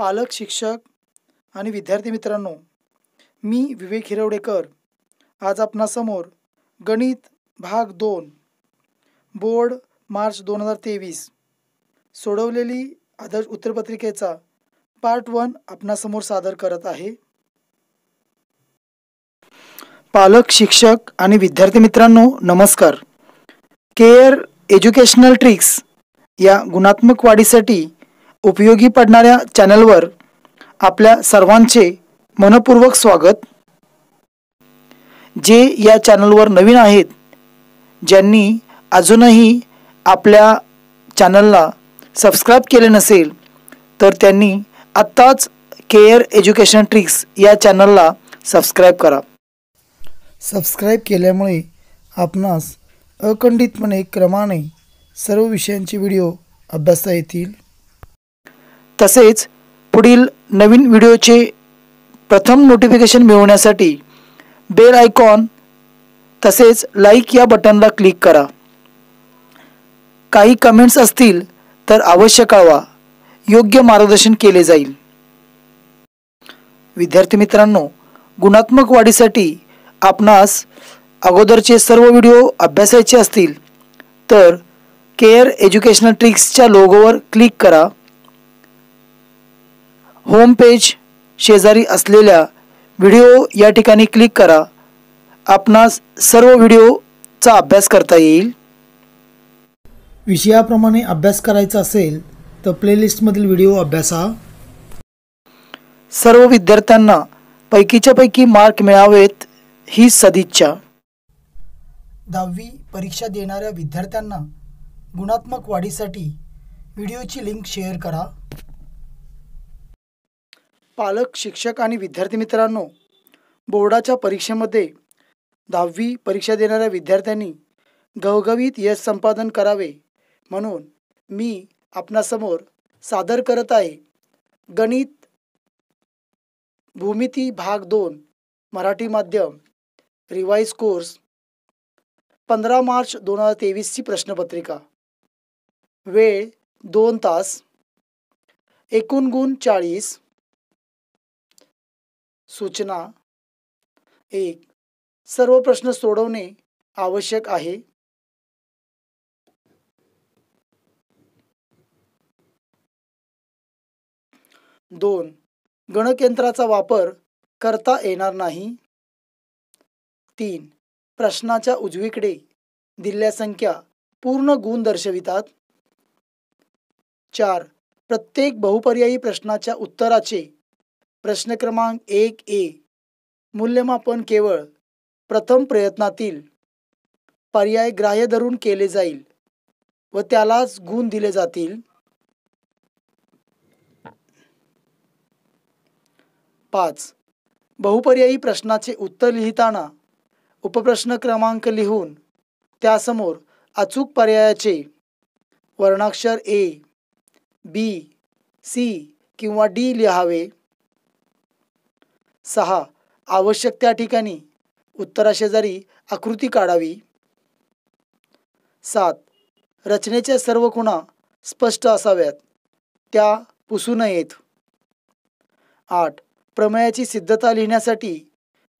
पालक, शिक्षक आणि विद्यार्थी मित्रांनो, मी विवेक हिरवडेकर आज आपणासमोर गणित भाग 2 बोर्ड मार्च 2023 सोडवलेली आदर्श उत्तरपत्रिकेचा पार्ट 1 आपणासमोर सादर करत आहे। पालक, शिक्षक आणि विद्यार्थी मित्रांनो, नमस्कार। केअर एज्युकेशनल ट्रिक्स या गुणात्मक वाढीसाठी उपयोगी पडणाऱ्या चॅनलवर आपल्या सर्वांचे मनपूर्वक स्वागत। जे या चॅनलवर नवीन आहेत, ज्यांनी अजूनही आपल्या चॅनलला सबस्क्राईब केले नसेल, तर त्यांनी आत्ताच केअर एज्युकेशन ट्रिक्स या चॅनलला सबस्क्राईब करा। सबस्क्राईब केल्यामुळे आपणास अखंडितपणे क्रमाने सर्व विषयांचे व्हिडिओ अभ्यासता येतील। तसेच पुढील नवीन व्हिडिओचे प्रथम नोटिफिकेशन मिळवण्यासाठी बेल आयकॉन तसेच लाईक या बटनला क्लिक करा। काही कमेंट्स असतील तर अवश्य कळवा, योग्य मार्गदर्शन केले जाईल। विद्यार्थी मित्रांनो, गुणात्मक वाढीसाठी आपणास अगोदरचे सर्व व्हिडिओ अभ्यासायचे असतील तर केअर एज्युकेशनल ट्रिक्सच्या लोगोवर क्लिक करा। होम पेज शेजारी असलेल्या व्हिडिओ या ठिकाणी क्लिक करा। आपणास सर्व व्हिडिओचा अभ्यास करता येईल। विषयाप्रमाणे अभ्यास करायचा असेल तर प्लेलिस्टमधील व्हिडिओ अभ्यासा। सर्व विद्यार्थ्यांना पैकीच्या पैकी मार्क मिळावेत ही सदिच्छा। 10वी परीक्षा देणाऱ्या विद्यार्थ्यांना गुणात्मक वाढीसाठी व्हिडिओची लिंक शेअर करा। पालक, शिक्षक आणि विद्यार्थी मित्रांनो, बोर्डाच्या परीक्षेमध्ये 10वी परीक्षा देणाऱ्या विद्यार्थ्यांनी घवघवीत यश संपादन करावे म्हणून मी आपणासमोर सादर करत आहे गणित भूमिती भाग 2 मराठी माध्यम रिवाइज कोर्स 15 मार्च 2023 ची प्रश्नपत्रिका। वेळ 2 तास, एकूण गुण 40। सूचना 1. सर्व प्रश्न सोडवणे आवश्यक आहे। 2. गणकयंत्राचा वापर करता येणार नाही। 3. प्रश्नाच्या उजवीकडे दिलेल्या संख्या पूर्ण गुण दर्शवितात। 4. प्रत्येक बहुपर्यायी प्रश्नाच्या उत्तराचे प्रश्न क्रमांक 1A मूल्यमापन केवळ प्रथम प्रयत्नातील पर्याय ग्राह्य धरून केले जाईल व त्यालाच गुण दिले जातील। 5. बहुपर्यायी प्रश्नाचे उत्तर लिहिताना उपप्रश्न क्रमांक लिहून त्यासमोर अचूक पर्यायाचे वर्णाक्षर A, B, C किंवा D लिहावे। 6. आवश्यक त्या ठिकाणी उत्तराशेजारी आकृती काढावी। 7. रचनेच्या सर्व खुणा स्पष्ट असाव्यात, त्या पुसू नयेत। 8. प्रमेयाची सिद्धता लिहिण्यासाठी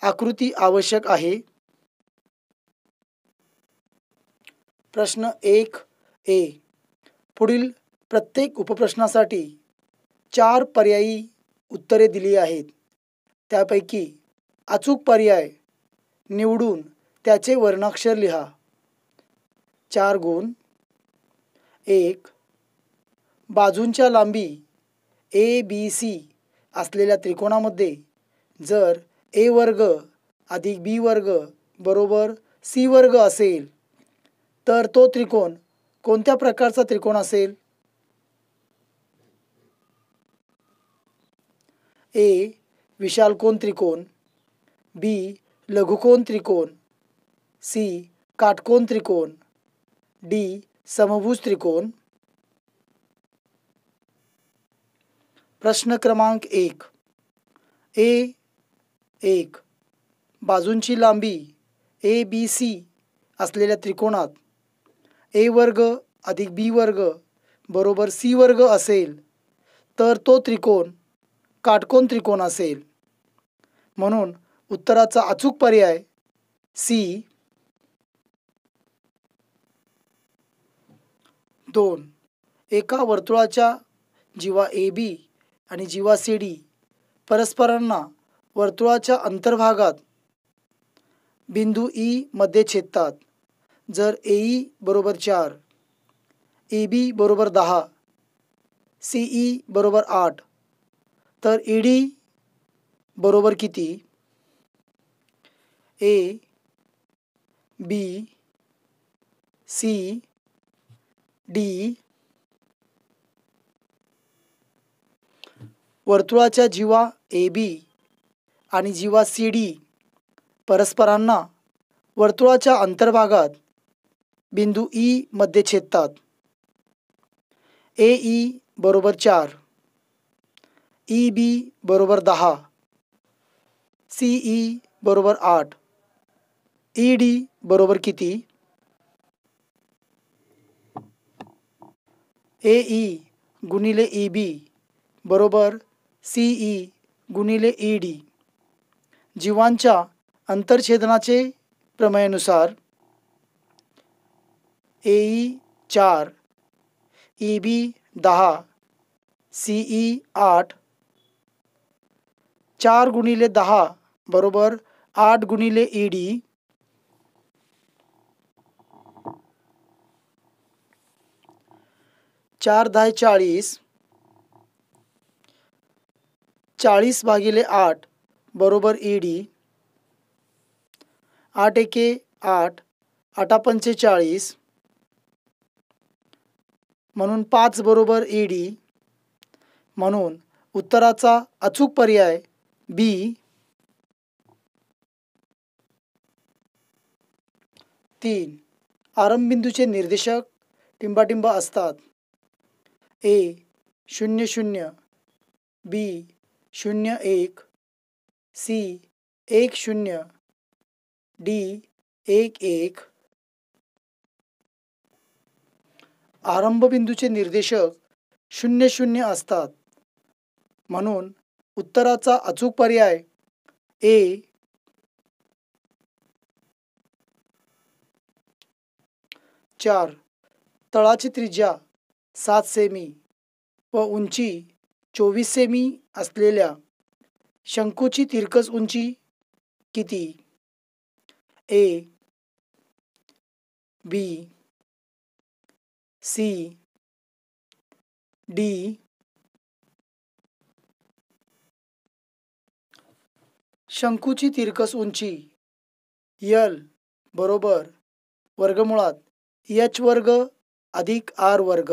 आकृती आवश्यक आहे। प्रश्न 1A. पुढील प्रत्येक उपप्रश्नासाठी 4 पर्यायी उत्तरे दिली आहेत। त्यापैकी अचूक पर्याय निवडून त्याचे वर्णाक्षर लिहा। 4 गुण। 1. बाजूंच्या लांबी ABC असलेल्या त्रिकोणामध्ये जर A वर्ग अधिक B वर्ग बरोबर C वर्ग असेल तर तो त्रिकोण कोणत्या प्रकारचा त्रिकोण असेल? A. विशालकोन त्रिकोण, B. लघुकोन त्रिकोण, C. काटकोन त्रिकोण, D. समभुज त्रिकोण। प्रश्न क्रमांक 1. A1. बाजूंची लांबी ABC असलेल्या त्रिकोणात A वर्ग अधिक B वर्ग बरोबर C वर्ग असेल तर तो त्रिकोण काटकोन त्रिकोण असेल. म्हणून उत्तराचा अचूक पर्याय सी. 2. एका वर्तुळाच्या जीवा AB आणि जीवा CD परस्परांना वर्तुळाच्या अंतर्भागात बिंदू E मध्ये छेदतात. जर AE बरोबर 4, AB बरोबर 10, CE बरोबर 8, तर ED बरोबर किती? A, B, C, D. वर्तुळाच्या जीवा AB आणि जीवा CD परस्परांना वर्तुळाच्या अंतर्भागात बिंदू E मध्ये छेदतात. AE बरोबर 4, EB बरोबर 10, CE बरोबर 8, ED बरोबर किती? AE गुणिले EB बरोबर CE गुणिले ED. जीवांच्या अंतरछेदनाचे प्रमेयानुसार AE 4, EB 10, CE 8, 4 गुणिले 10 बरोबर 8 गुणिले ED. 4 10 40, 40 भागिले 8 बरोबर ED. 8 एके 8, 8 पंचे 40, म्हणून 5 बरोबर ED. म्हणून उत्तराचा अचूक पर्याय B. 3. आरंभबिंदूचे निर्देशक टिंबाटिंब असतात. A 0 0, B 0 1, C 1 0, D 1 1. आरंभबिंदूचे निर्देशक 0 0 असतात. म्हणून उत्तराचा अचूक पर्याय A. 4. तळाची त्रिज्या 7 सेमी व उंची 24 सेमी असलेल्या शंकूची तिरकस उंची किती? A, B, C, D. शंकूची तिरकस उंची L बरोबर वर्गमुळात H वर्ग अधिक R वर्ग.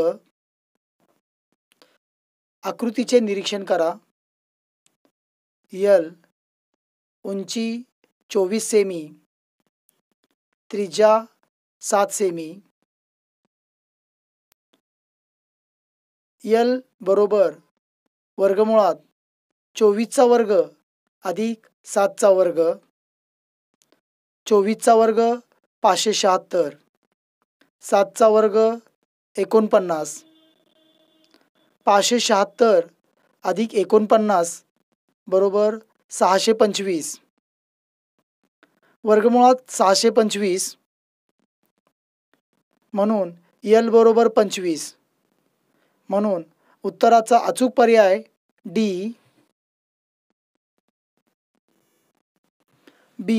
आकृतीचे निरीक्षण करा. L उंची 24 सेमी, त्रिज्या 7 सेमी. L बरोबर वर्गमुळात 24चा वर्ग अधिक 7चा वर्ग. 24चा वर्ग 576, 7चा वर्ग 49. 576 अधिक 49 बरोबर 625. वर्गमुळात 625, म्हणून L बरोबर 25. म्हणून उत्तराचा अचूक पर्याय D. B.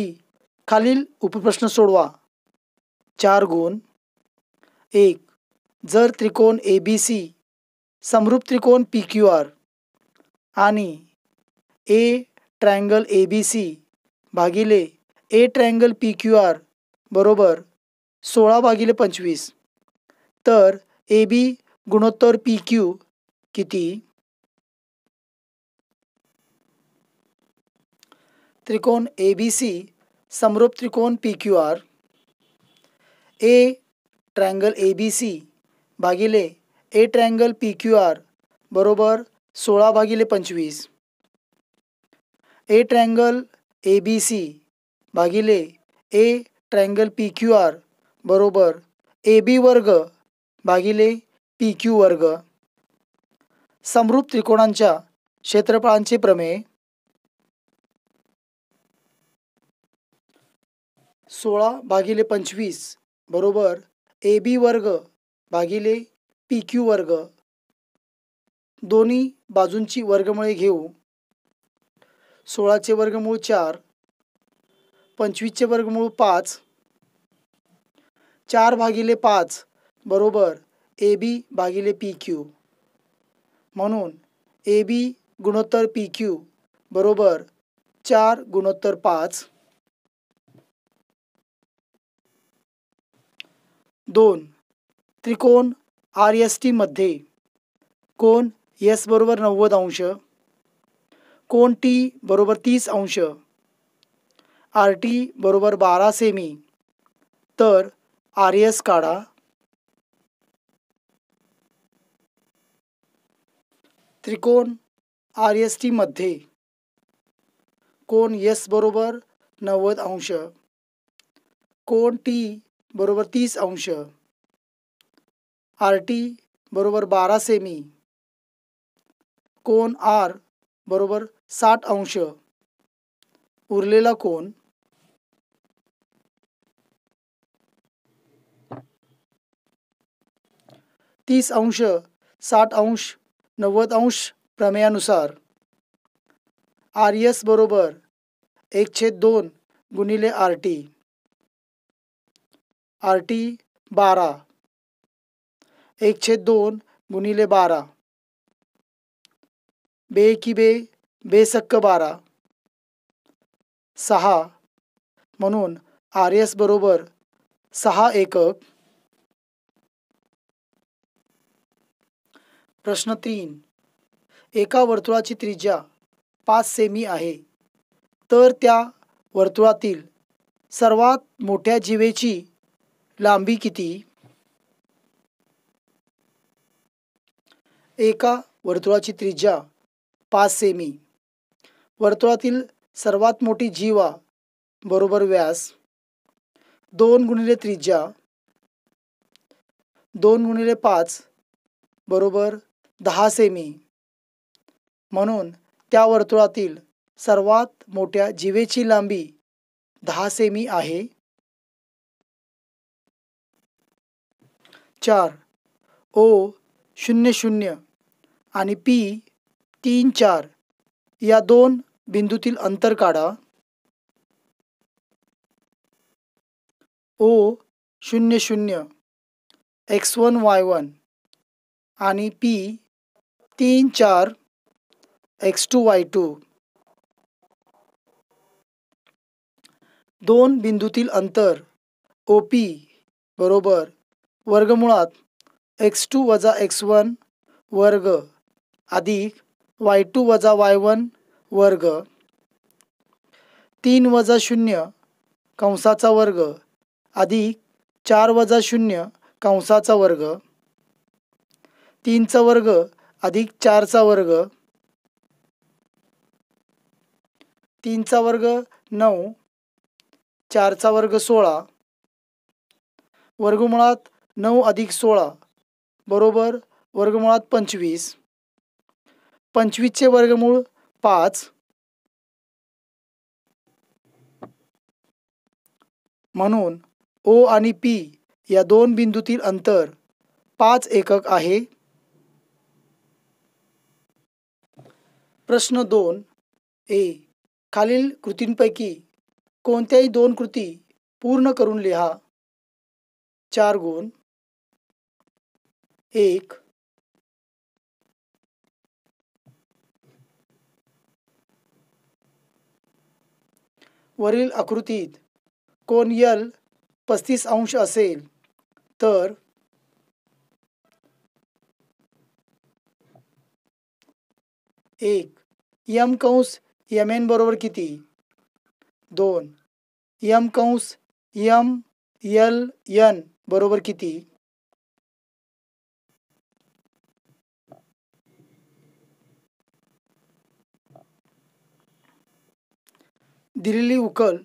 खालील उपप्रश्न सोडवा. 4 गुण. 1. जर त्रिकोण ABC समरूप त्रिकोण PQR आणि A ट्रायंगल ABC भागिले A ट्रायंगल PQR बरोबर 16 भागिले 25, तर AB गुणोत्तर PQ किती? त्रिकोण ABC समरूप त्रिकोण PQR. A ट्रायंगल ABC भागिले A ट्रायंगल PQR बरोबर 16 भागिले 25. A ट्रायंगल ABC भागिले A ट्रायंगल PQR बरोबर AB वर्ग भागिले PQ वर्ग. समरूप त्रिकोणांच्या क्षेत्रफळांचे प्रमेय 16/25 बरोबर AB वर्ग भागिले PQ वर्ग. दोन्ही बाजूंची वर्गमुळे घेऊ. 16चे वर्गमूळ 4, 25चे वर्गमूळ 5, 4/5 बरोबर AB भागिले PQ. म्हणून AB गुणोत्तर PQ बरोबर 4/5. 2. त्रिकोण RST मध्ये कोन S बरोबर 90 अंश, कोन T बरोबर 30 अंश, RT बरोबर 12 सेमी, तर RS काढा. त्रिकोण RST मध्ये कोन S बरोबर 90 अंश, कोन T बरोबर 30 अंश, RT बरोबर 12 सेमी, कोन R बरोबर 60 अंश. उरलेला कोन 30 अंश, 60 अंश, 90 अंश प्रमेयानुसार RS बरोबर 1/2 गुणिले RT. RT 12, 1/2 गुणिले 12, बे की बे, बेसक्क 12, 6. म्हणून RS बरोबर 6 एकक. प्रश्न 3. एका वर्तुळाची त्रिज्या 5 सेमी आहे, तर त्या वर्तुळातील सर्वात मोठ्या जीवेची लांबी किती? एका वर्तुळाची त्रिज्या 5 सेमी. वर्तुळातील सर्वात मोठी जीवा बरोबर व्यास 2 गुणिले त्रिज्या 2 गुणिले 5 बरोबर 10 सेमी. म्हणून त्या वर्तुळातील सर्वात मोठ्या जीवेची लांबी 10 सेमी आहे. 4. O00 आणि P34 या दोन बिंदूतील अंतर काढा. O00 x1 y1 आणि P34 x2 y2. दोन बिंदूतील अंतर OP बरोबर वर्गमुळात x2 वजा x1 वर्ग अधिक y2 वजा y1 वर्ग 3 वजा 0 कंसाचा वर्ग अधिक 4 वजा 0 कंसाचा वर्ग 3 चा वर्ग अधिक 4 चा वर्ग 3 चा वर्ग 9, 4 चा वर्ग 16, वर्गमुळात 9 अधिक 16 बरोबर वर्गमुळात 25. 25 चे वर्गमूळ 5. म्हणून O आणि P या दोन बिंदूतील अंतर 5 एकक आहे. प्रश्न 2. ए. खालील कृतींपैकी कोणत्याही दोन कृती पूर्ण करून लिहा. 4 गुण. 1. वरील आकृतीत कोन L 35 अंश असेल तर 1. M कंस MN बरोबर किती? 2. M कंस MLN बरोबर किती? दिलेली उकल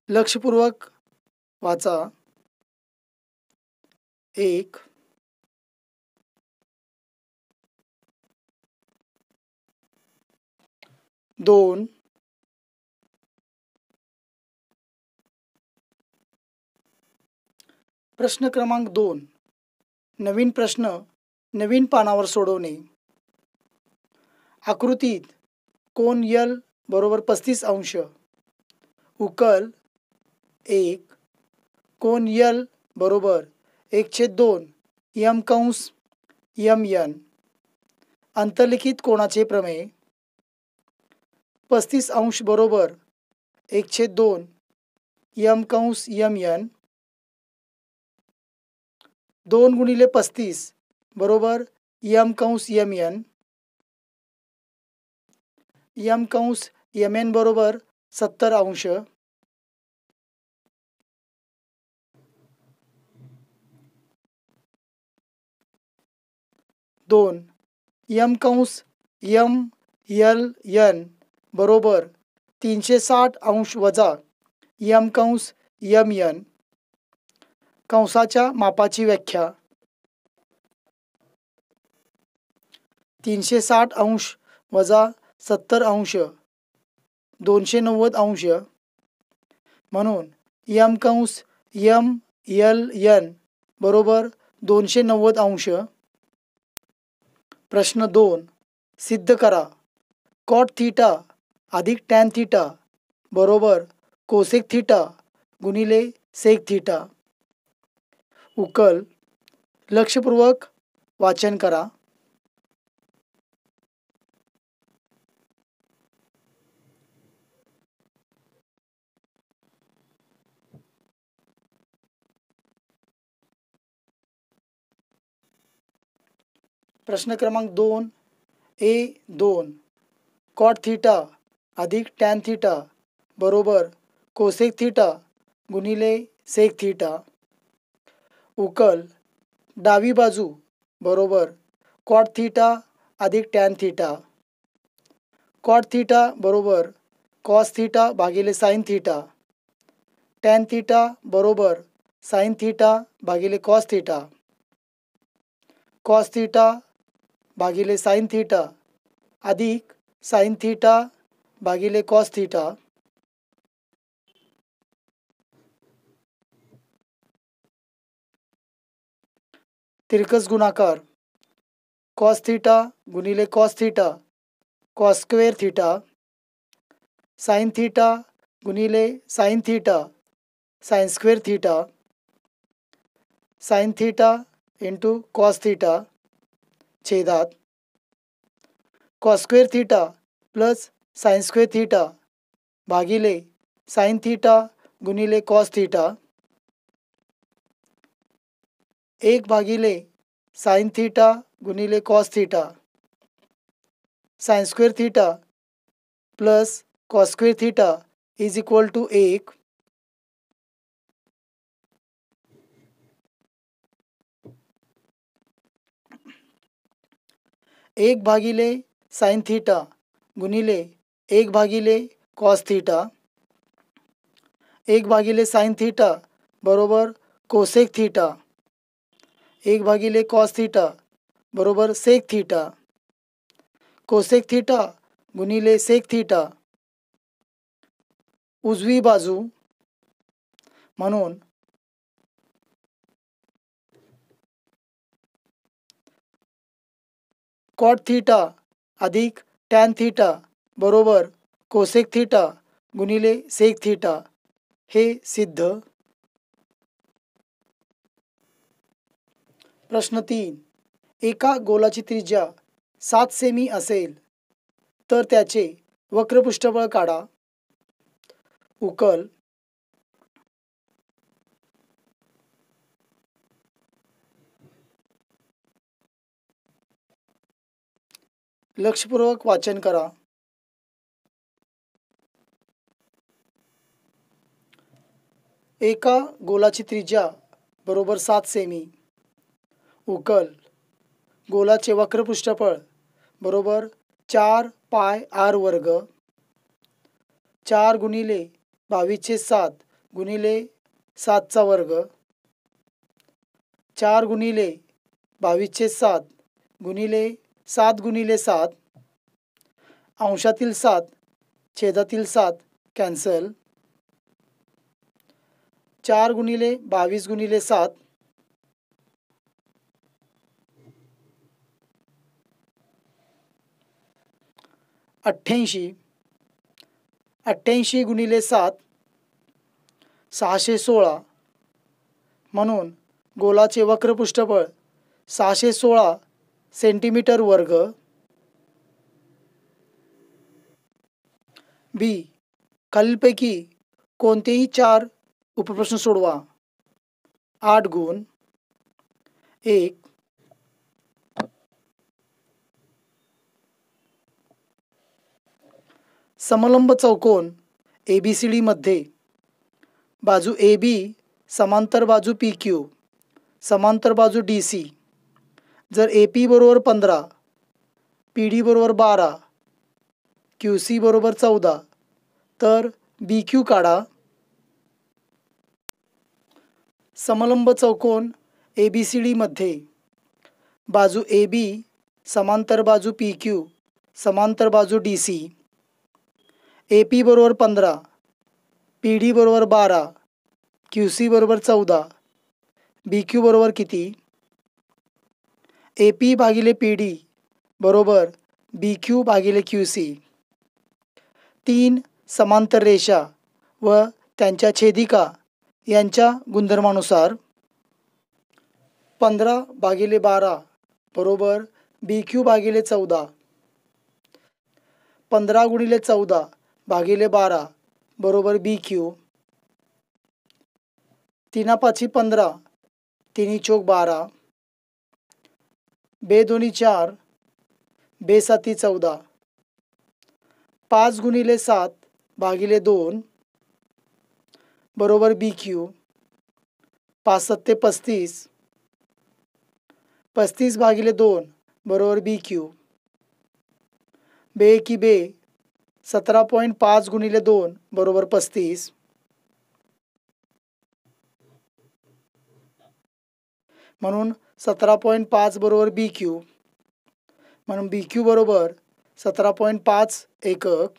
लक्षपूर्वक वाचा. 1. 2 प्रश्न क्रमांक 2 नवीन प्रश्न नवीन पानावर सोडवणे. आकृतीत कोन L बरोबर 35 अंश, उकल 1, कोन L बरोबर 1/2 m कंस mn. अंतर्लिखित कोणाचे प्रमेय. 35 अंश बरोबर 1/2 m कंस mn. 2 गुणिले 35 बरोबर m कंस mn. m कंस mn बरोबर 70 अंश. 2 m कंस m l n बरोबर 360 अंश वजा m कंस mn. कंसाच्या मापाची व्याख्या. 360 अंश वजा 70 अंश 290 अंश, म्हणून m कंस m l n बरोबर 290 अंश. प्रश्न 2 सिद्ध करा. कॉट थीटा अधिक टॅन थीटा बरोबर कोसेक थीटा गुणिले सेक थीटा. उकल. लक्षपूर्वक वाचन करा. प्रश्न क्रमांक 2 A2 कॉट थीटा अधिक टॅन थीटा बरोबर कोसेक थीटा गुणिले सेक थीटा. उकल. डावी बाजू बरोबर कॉट थीटा अधिक टॅन थीटा. कॉट थीटा बरोबर कॉस थीटा भागिले साइन थीटा. टॅन थीटा बरोबर साइन थीटा भागिले कॉस थीटा. कॉस थीटा भागिले साइन थीटा अधिक साइन थीटा भागिले कॉस थीटा. तिरकस गुणाकार. कॉस थीटा गुणिले cos theta cos square theta. Sine theta गुणिले sine theta sine square theta. Sine theta into cos theta छेदात. Cos square theta plus sine square theta भागिले sine theta गुणिले cos theta. 1 भागिले sine theta गुणिले cos theta. Sine square theta plus cos square theta is equal to 1. एक भागिले sine theta गुणिले 1 भागिले cos theta. 1 भागिले साइन थीटा बरोबर कोसेक थीटा. 1 भागिले कॉस थीटा बरोबर सेक थीटा. कोसेक थीटा गुणिले सेक थीटा उजवी बाजू, म्हणून कॉट थीटा अधिक टॅन थीटा बरोबर कोसेक थीटा गुणिले सेक थीटा हे सिद्ध. प्रश्न 3 एका गोलाची त्रिज्या 7 सेमी असेल तर त्याचे वक्रपृष्ठफळ काढा. उकल. लक्षपूर्वक वाचन करा. एका गोलाची त्रिज्या बरोबर 7 सेमी. उकल. गोलाचे वक्रपृष्ठफळ बरोबर 4 पाय r वर्ग. 4 गुणिले 22/7 गुणिले 7चा वर्ग. 4 गुणिले 22/7 गुणिले 7 गुणिले 7. अंशातील 7 छेदातील 7 कॅन्सल. 4 गुणिले 22 गुणिले 7 88. 88 गुणिले 7 616. म्हणून गोलाचे वक्र पृष्ठफळ 616 सेंटीमीटर वर्ग. बी. खालीलपैकी कोणतेही 4 उपप्रश्न सोडवा. 8 गुण 1. समलंब चौकोन ABCD मध्ये बाजू AB समांतर बाजू PQ समांतर बाजू DC. जर AP बरोबर 15, PD बरोबर 12, QC बरोबर 14, तर BQ काढा. समलंब चौकोन ABCD मध्ये बाजू AB समांतर बाजू PQ समांतर बाजू DC. AP बरोबर 15, PD बरोबर 12, QC बरोबर 14, BQ बरोबर किती? AP भागिले PD बरोबर BQ भागिले QC. 3 समांतर रेषा व त्यांच्या छेदिका यांच्या गुणधर्मानुसार 15 भागिले 12 बरोबर BQ भागिले 14. 15 गुणिले 14 भागिले 12 बरोबर BQ. 3 पाची 15, 3 चौक 12, बे 2 4, बे 7 14. 5 गुणिले 7 भागिले 2 बरोबर BQ. 5 7 35, 35 भागिले 2 बरोबर BQ. बे की बे 17.5 गुणिले 2 बरोबर 35. म्हणून 17.5 बरोबर BQ. म्हणून BQ बरोबर 17.5 एकक.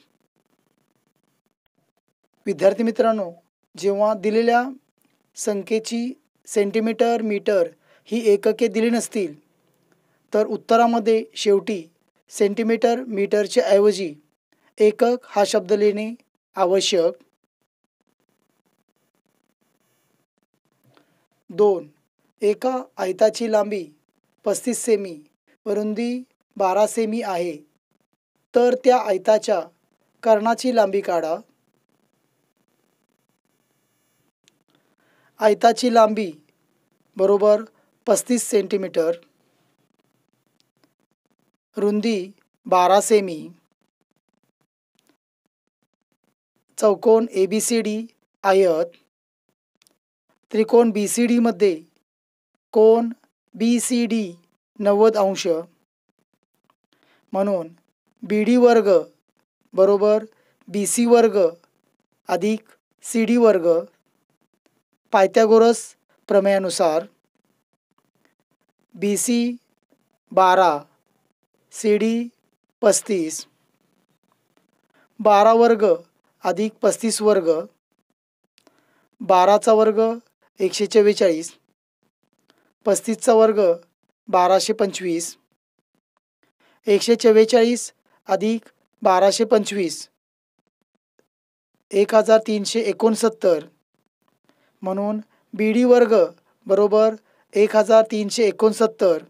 विद्यार्थी मित्रांनो, जेव्हा दिलेल्या संख्येची सेंटीमीटर मीटर ही एकके दिली नसतील तर उत्तरामध्ये शेवटी सेंटीमीटर मीटरच्या ऐवजी एकक हा शब्द लिहिणे आवश्यक. 2. एका आयताची लांबी 35 सेमी व रुंदी 12 सेमी आहे, तर त्या आयताच्या कर्णाची लांबी काढा. आयताची लांबी बरोबर 35 सेंटीमीटर, रुंदी 12 सेमी. चौकोन ABCD आयत. त्रिकोण BCD मध्ये कोन BCD 90 अंश. म्हणून BD वर्ग बरोबर BC वर्ग अधिक CD वर्ग. Pythagoras प्रमेयानुसार BC 12, CD 35. 12 वर्ग अधिक 35 वर्ग. 12चा वर्ग 144, 35चा वर्ग 1225. 144 अधिक 1225 1369. म्हणून BD वर्ग बरोबर 1369.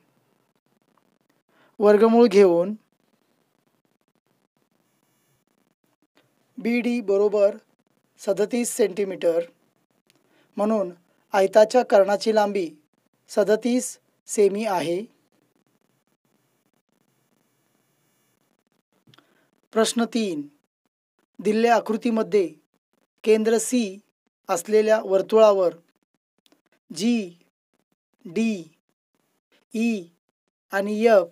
वर्गमूळ घेऊन BD बरोबर 37 सेंटीमीटर. म्हणून आयताच्या कर्णाची लांबी 37 सेमी आहे. प्रश्न 3. दिलेल्या आकृतीमध्ये केंद्र C असलेल्या वर्तुळावर G, D, E आणि F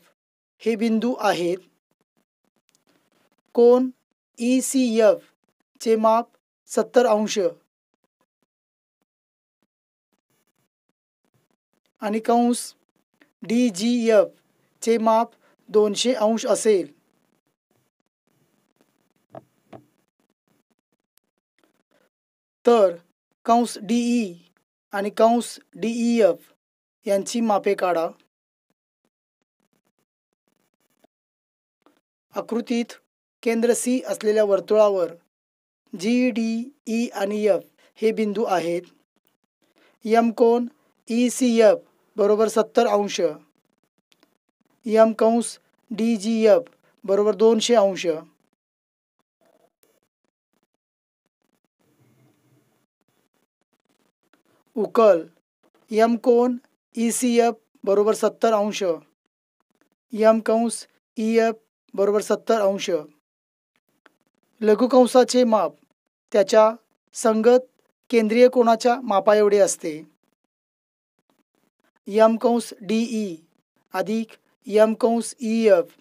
हे बिंदू आहेत. कोन ECF चे माप 70 अंश आणि कंस DGF चे माप 200 अंश असेल. तर कंस DE आणि कंस DEF यांची मापे काढा. आकृतीत केंद्र C असलेल्या वर्तुळावर G, D, E आणि F हे बिंदू आहेत. M कोन ECF बरोबर 70 अंश, M कंस DGF बरोबर 200 अंश, उकल M कोन ECF बरोबर 70 अंश, M कंस EF बरोबर 70 अंश. लघुकंसाचे माप त्याच्या संगत केंद्रीय कोनाच्या मापाएवढे असते. M कंस DE अधिक M कंस EF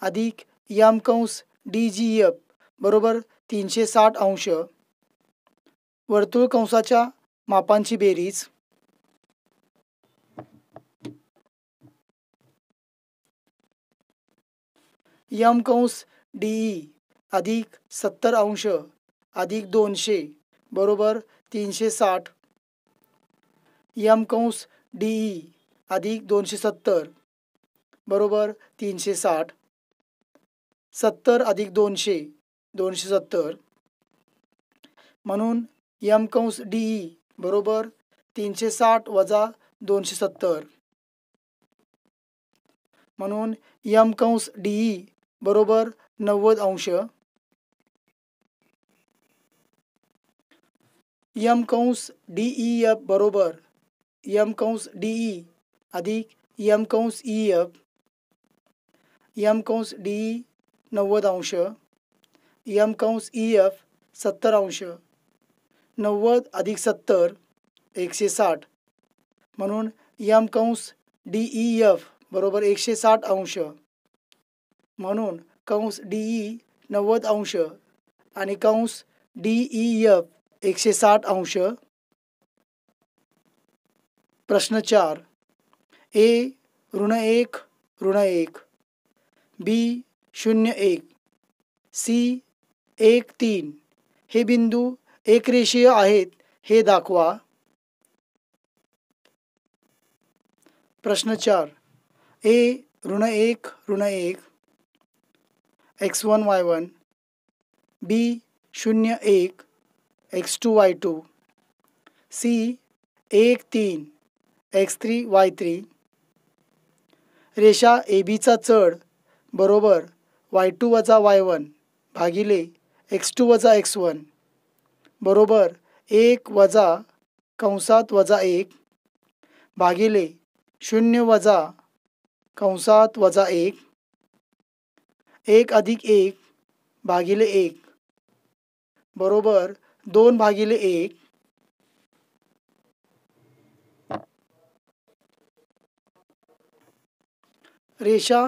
अधिक M कंस DGF बरोबर 360 अंश. वर्तुळ कंसाच्या मापांची बेरीज. M कंस DE अधिक 70 अंश अधिक 200 बरोबर 360. M कंस DE अधिक 270 बरोबर 360. 70 अधिक 200 270. म्हणून M कंस DE बरोबर 360 वजा 270. म्हणून M कंस DE बरोबर 90 अंश. M कंस DEF बरोबर M कंस DE अधिक M कंस EF. M कंस DE 90 अंश, M कंस EF 70 अंश. 90 अधिक 70 160. म्हणून M कंस DEF बरोबर 160 अंश. म्हणून कंस DE 90 अंश आणि कंस DEF 160 अंश. प्रश्न 4. A -1 -1, B 0 1, C 1 3 हे बिंदू एकरेषीय आहेत हे दाखवा. प्रश्न 4. A -1 -1, x1 y1, B 0 1, x2 y2, C 1 3, x3 y3. रेषा AB चा चढ बरोबर y2 वजा y1 भागिले x2 वजा x1 बरोबर 1 वजा कंसात वजा 1 भागिले 0 वजा कंसात वजा 1, 1 अधिक 1 भागिले 1 बरोबर 2 भागिले 1. रेषा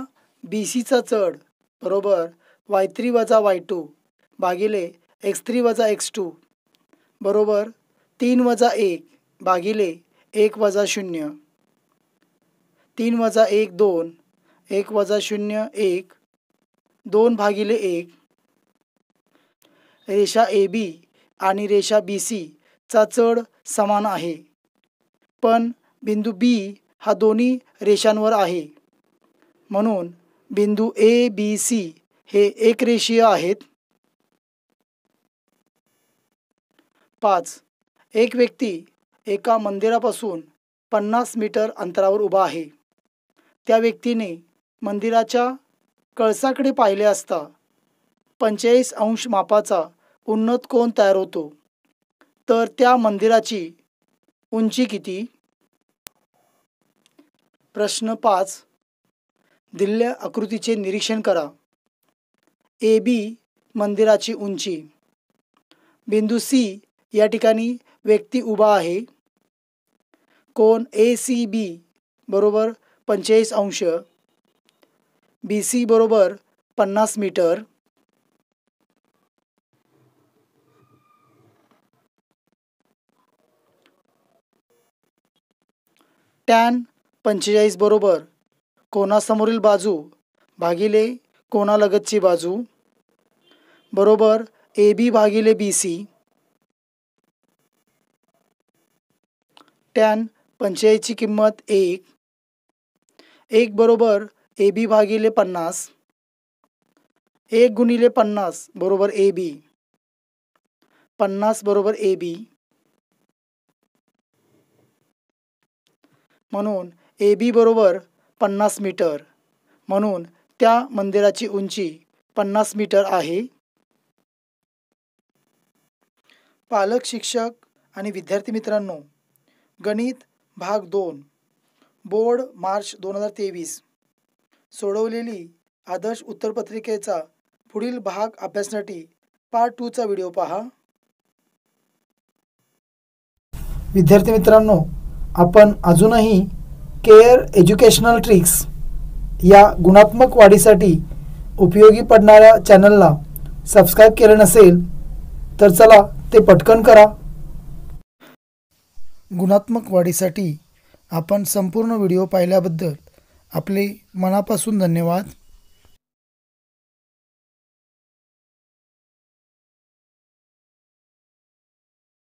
BC चा चढ बरोबर y3 वजा y2 भागिले x3 वजा x2 बरोबर 3 वजा 1 भागिले 1 वजा 0, 3 वजा 1 2, 1 वजा 0 1, 2 भागिले 1. रेषा AB आणि रेषा BC चा चढ समान आहे, पण बिंदू B हा दोन्ही रेषांवर आहे. म्हणून बिंदू ABC हे एकरेषीय आहेत. 5. एक व्यक्ती एका मंदिरापासून 50 मीटर अंतरावर उभा आहे. त्या व्यक्तीने मंदिराच्या कळसाकडे पाहिले असता 45 अंश मापाचा उन्नत कोन तयार होतो. तर त्या मंदिराची उंची किती? प्रश्न 5. दिलेल्या आकृतीचे निरीक्षण करा. AB मंदिराची उंची. बिंदू C या ठिकाणी व्यक्ती उभा आहे. कोन ACB बरोबर 45 अंश, BC बरोबर 50 मीटर. टॅन 45 बरोबर कोनासमोरील बाजू भागिले कोनालगतची बाजू बरोबर AB भागिले BC. टॅन 45 ची किंमत 1. 1 बरोबर AB भागिले 50. 1 गुणिले 50 बरोबर AB. 50 बरोबर AB. म्हणून AB बरोबर 50 मीटर. म्हणून त्या मंदिराची उंची 50 मीटर आहे. पालक, शिक्षक आणि विद्यार्थी मित्रांनो, गणित भाग 2 बोर्ड मार्च 2023 सोडवलेली आदर्श उत्तरपत्रिकेचा पुढील भाग अभ्यासण्यासाठी पार्ट 2 चा व्हिडिओ पहा. विद्यार्थी मित्रांनो, आपण अजूनही केअर एज्युकेशनल ट्रिक्स या गुणात्मक वाढीसाठी उपयोगी पडणाऱ्या चॅनलला सबस्क्राईब केले नसेल तर चला ते पटकन करा. गुणात्मक वाढीसाठी आपण संपूर्ण व्हिडिओ पाहिल्याबद्दल आपले मनापासून धन्यवाद.